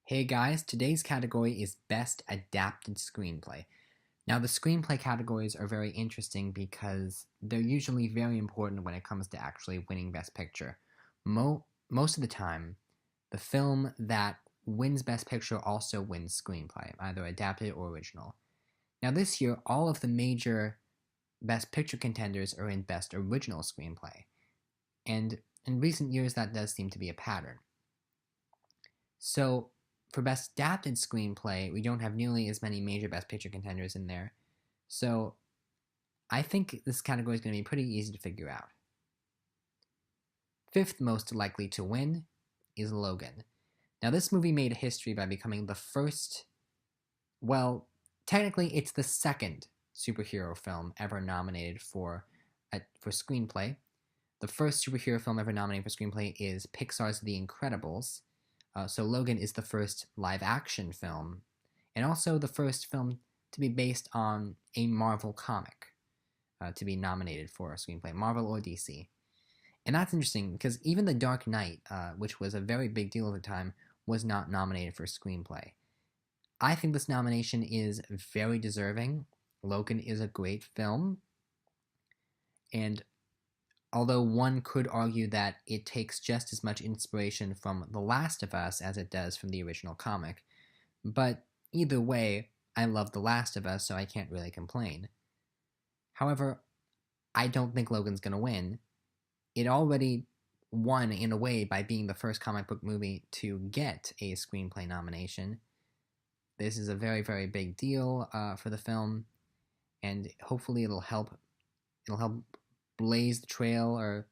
Hey guys, today's category is Best Adapted Screenplay. Now, the screenplay categories are very interesting because they're usually very important when it comes to actually winning Best Picture. Most of the time, the film that wins Best Picture also wins screenplay, either adapted or original. Now, this year, all of the major Best Picture contenders are in Best Original Screenplay, and in recent years, that does seem to be a pattern. So, for Best Adapted Screenplay, we don't have nearly as many major Best Picture contenders in there. So, I think this category is going to be pretty easy to figure out. Fifth most likely to win is Logan. Now, this movie made history by becoming the first, well, technically it's the second superhero film ever nominated for screenplay. The first superhero film ever nominated for screenplay is Pixar's The Incredibles. So Logan is the first live-action film, and also the first film to be based on a Marvel comic to be nominated for a screenplay, Marvel or DC. And that's interesting because even The Dark Knight, which was a very big deal at the time, was not nominated for screenplay. I think this nomination is very deserving. Logan is a great film, and although one could argue that it takes just as much inspiration from The Last of Us as it does from the original comic. But either way, I love The Last of Us, so I can't really complain. However, I don't think Logan's going to win. It already won in a way by being the first comic book movie to get a screenplay nomination. This is a very, very big deal for the film, and hopefully it'll help blaze the trail, or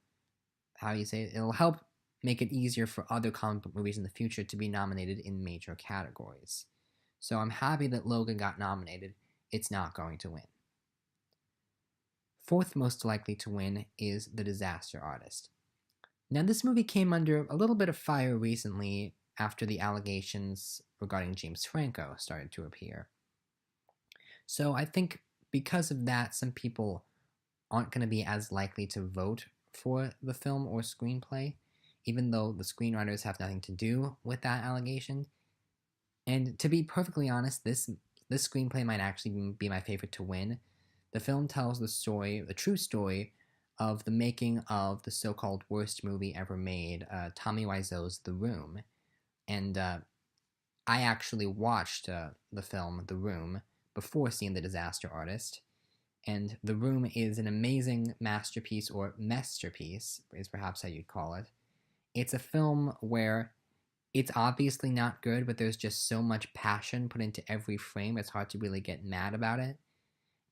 how you say it, it'll help make it easier for other comic book movies in the future to be nominated in major categories. So I'm happy that Logan got nominated. It's not going to win. Fourth most likely to win is The Disaster Artist. Now, this movie came under a little bit of fire recently after the allegations regarding James Franco started to appear. So I think because of that, some people aren't going to be as likely to vote for the film or screenplay, even though the screenwriters have nothing to do with that allegation. And to be perfectly honest, this screenplay might actually be my favorite to win. The film tells the true story of the making of the so-called worst movie ever made, Tommy Wiseau's The Room. And I actually watched the film The Room before seeing The Disaster Artist. And The Room is an amazing masterpiece, or masterpiece is perhaps how you'd call it. It's a film where it's obviously not good, but there's just so much passion put into every frame, it's hard to really get mad about it.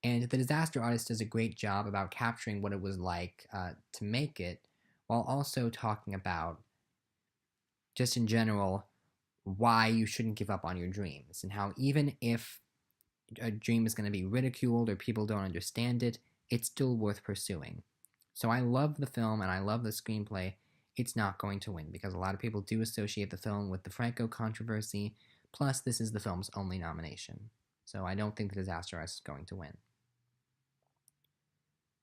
And The Disaster Artist does a great job about capturing what it was like to make it, while also talking about, just in general, why you shouldn't give up on your dreams, and how even if a dream is going to be ridiculed or people don't understand it, it's still worth pursuing. So I love the film and I love the screenplay. It's not going to win because a lot of people do associate the film with the Franco controversy, plus this is the film's only nomination. So I don't think The Disaster Artist is going to win.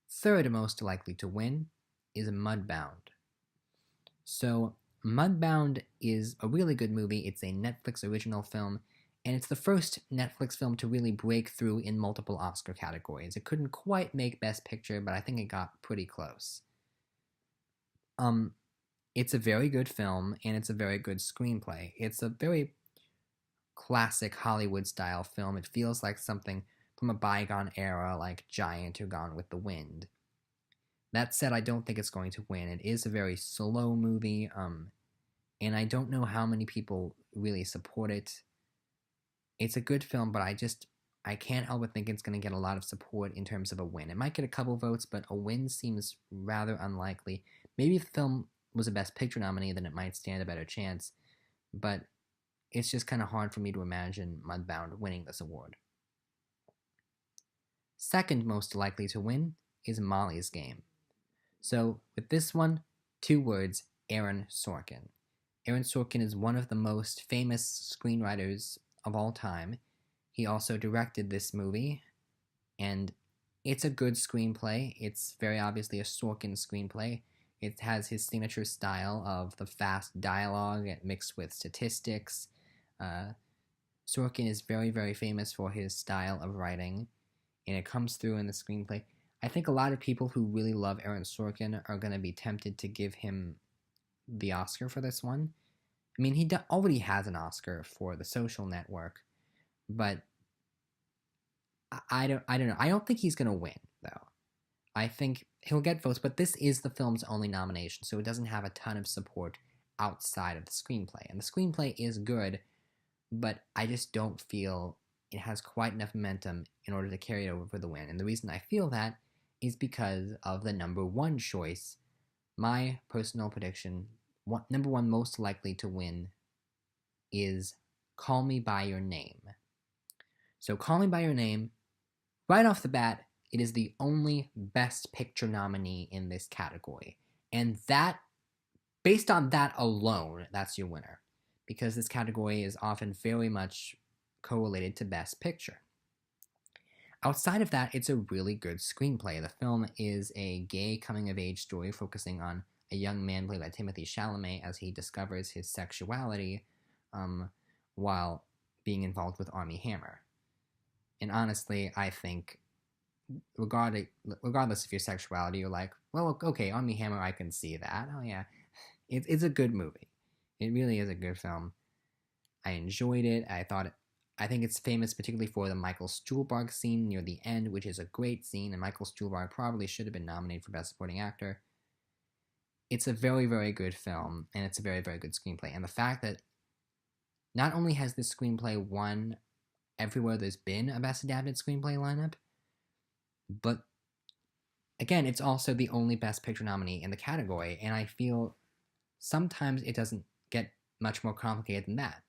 Third most likely to win is Mudbound. So Mudbound is a really good movie. It's a Netflix original film, and it's the first Netflix film to really break through in multiple Oscar categories. It couldn't quite make Best Picture, but I think it got pretty close. It's a very good film, and it's a very good screenplay. It's a very classic Hollywood-style film. It feels like something from a bygone era, like Giant or Gone with the Wind. That said, I don't think it's going to win. It is a very slow movie, and I don't know how many people really support it. It's a good film, but I can't help but think it's going to get a lot of support in terms of a win. It might get a couple votes, but a win seems rather unlikely. Maybe if the film was a Best Picture nominee, then it might stand a better chance, but it's just kind of hard for me to imagine Mudbound winning this award. Second most likely to win is Molly's Game. So with this one, 2 words, Aaron Sorkin. Aaron Sorkin is one of the most famous screenwriters of all time. He also directed this movie, and it's a good screenplay. It's very obviously a Sorkin screenplay. It has his signature style of the fast dialogue mixed with statistics. Sorkin is very, very famous for his style of writing, and it comes through in the screenplay. I think a lot of people who really love Aaron Sorkin are going to be tempted to give him the Oscar for this one. I mean, he already has an Oscar for The Social Network, but I don't know. I don't think he's going to win, though. I think he'll get votes, but this is the film's only nomination, so it doesn't have a ton of support outside of the screenplay. And the screenplay is good, but I just don't feel it has quite enough momentum in order to carry it over for the win. And the reason I feel that is because of the number one choice. My personal prediction, number one most likely to win, is Call Me By Your Name. So Call Me By Your Name, right off the bat, it is the only Best Picture nominee in this category. And that, based on that alone, that's your winner. Because this category is often very much correlated to Best Picture. Outside of that, it's a really good screenplay. The film is a gay coming-of-age story focusing on a young man played by Timothée Chalamet as he discovers his sexuality while being involved with Armie Hammer. And honestly, I think, regardless of your sexuality, you're like, well, okay, Armie Hammer, I can see that. Oh yeah, it's a good movie. It really is a good film. I enjoyed it. I think it's famous particularly for the Michael Stuhlbarg scene near the end, which is a great scene, and Michael Stuhlbarg probably should have been nominated for Best Supporting Actor. It's a very, very good film, and it's a very, very good screenplay. And the fact that not only has this screenplay won everywhere there's been a Best Adapted Screenplay lineup, but again, it's also the only Best Picture nominee in the category, and I feel sometimes it doesn't get much more complicated than that.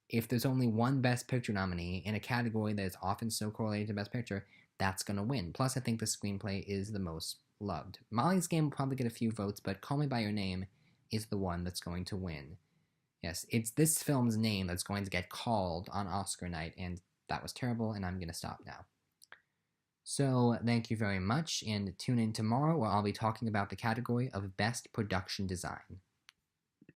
If there's only one Best Picture nominee in a category that is often so correlated to Best Picture, that's going to win. Plus, I think the screenplay is the most loved. Molly's Game will probably get a few votes, but Call Me By Your Name is the one that's going to win. Yes, it's this film's name that's going to get called on Oscar night, and that was terrible, and I'm going to stop now. So, thank you very much, and tune in tomorrow where I'll be talking about the category of Best Production Design.